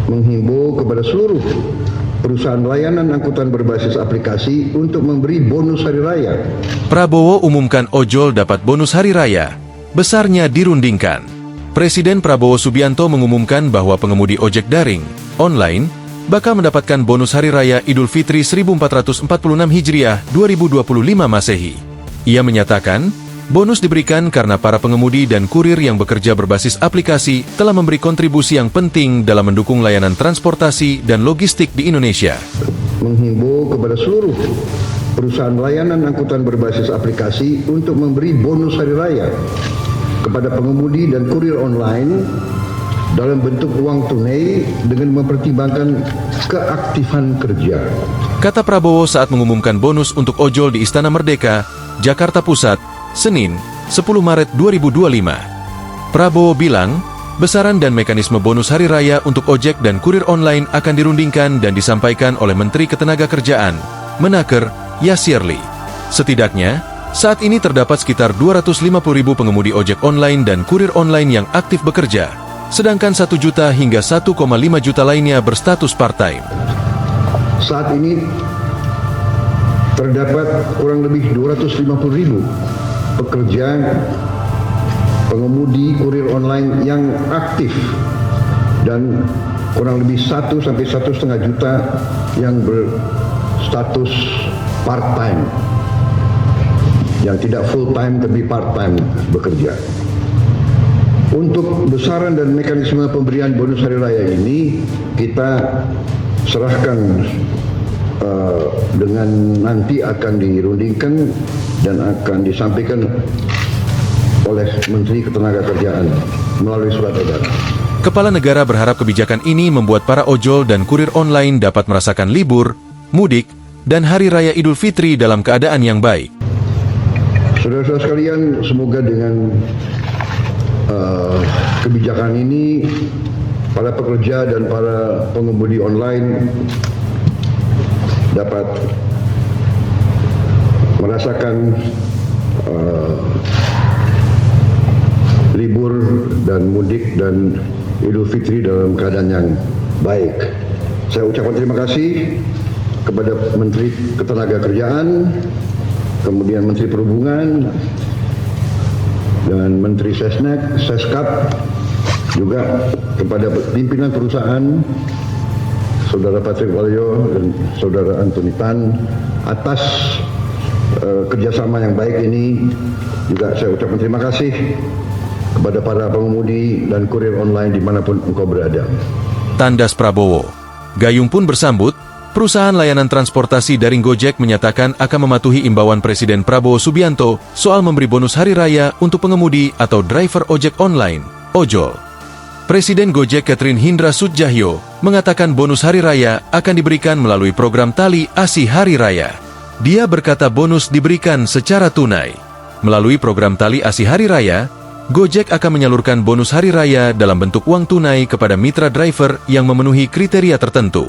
menghimbau kepada seluruh perusahaan layanan angkutan berbasis aplikasi untuk memberi bonus hari raya. Prabowo umumkan ojol dapat bonus hari raya. Besarnya dirundingkan. Presiden Prabowo Subianto mengumumkan bahwa pengemudi ojek daring, online, bakal mendapatkan bonus hari raya Idul Fitri 1446 Hijriah 2025 Masehi. Ia menyatakan, bonus diberikan karena para pengemudi dan kurir yang bekerja berbasis aplikasi telah memberi kontribusi yang penting dalam mendukung layanan transportasi dan logistik di Indonesia. Menghimbau kepada seluruh perusahaan layanan angkutan berbasis aplikasi untuk memberi bonus hari raya kepada pengemudi dan kurir online dalam bentuk uang tunai dengan mempertimbangkan keaktifan kerja. Kata Prabowo saat mengumumkan bonus untuk ojol di Istana Merdeka, Jakarta Pusat, Senin, 10 Maret 2025. Prabowo bilang, besaran dan mekanisme bonus hari raya untuk ojek dan kurir online akan dirundingkan dan disampaikan oleh Menteri Ketenagakerjaan, Menaker, Yasirli. Setidaknya, saat ini terdapat sekitar 250.000 pengemudi ojek online dan kurir online yang aktif bekerja, sedangkan 1 juta hingga 1,5 juta lainnya berstatus part-time. Saat ini terdapat kurang lebih 250.000 pekerja pengemudi kurir online yang aktif dan kurang lebih 1 sampai 1,5 juta yang berstatus part-time, yang tidak full-time tapi part-time bekerja. Untuk besaran dan mekanisme pemberian bonus hari raya ini kita serahkan dengan nanti akan dirundingkan dan akan disampaikan oleh Menteri Ketenagakerjaan melalui surat edaran. Kepala negara berharap kebijakan ini membuat para ojol dan kurir online dapat merasakan libur, mudik, dan Hari Raya Idul Fitri dalam keadaan yang baik. Saudara-saudara sekalian, semoga dengan kebijakan ini para pekerja dan para pengemudi online dapat merasakan libur dan mudik dan Idul Fitri dalam keadaan yang baik. Saya ucapkan terima kasih kepada Menteri Ketenagakerjaan, kemudian Menteri Perhubungan, dan Menteri Sesnek, Seskap, juga kepada pimpinan perusahaan, Saudara Patrick Waluyo dan Saudara Antoni Tan, atas kerjasama yang baik ini. Juga saya ucapkan terima kasih kepada para pengemudi dan kurir online dimanapun engkau berada. Tandas Prabowo. Gayung pun bersambut. Perusahaan layanan transportasi daring Gojek menyatakan akan mematuhi imbauan Presiden Prabowo Subianto soal memberi bonus hari raya untuk pengemudi atau driver ojek online, ojol. Presiden Gojek Catherine Hindra Sudjahyo mengatakan bonus hari raya akan diberikan melalui program Tali Asi Hari Raya. Dia berkata bonus diberikan secara tunai. Melalui program Tali Asi Hari Raya, Gojek akan menyalurkan bonus hari raya dalam bentuk uang tunai kepada mitra driver yang memenuhi kriteria tertentu.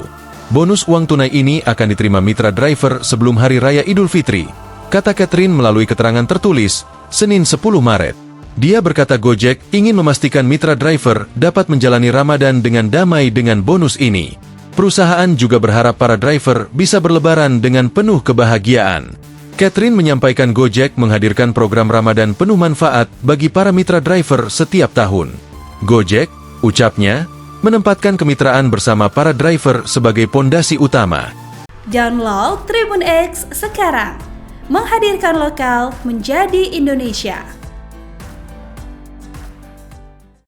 Bonus uang tunai ini akan diterima mitra driver sebelum Hari Raya Idul Fitri, kata Catherine melalui keterangan tertulis, Senin 10 Maret. Dia berkata Gojek ingin memastikan mitra driver dapat menjalani Ramadan dengan damai dengan bonus ini. Perusahaan juga berharap para driver bisa berlebaran dengan penuh kebahagiaan. Catherine menyampaikan Gojek menghadirkan program Ramadan penuh manfaat bagi para mitra driver setiap tahun. Gojek, ucapnya, menempatkan kemitraan bersama para driver sebagai pondasi utama. Download Tribun X sekarang, menghadirkan lokal menjadi Indonesia.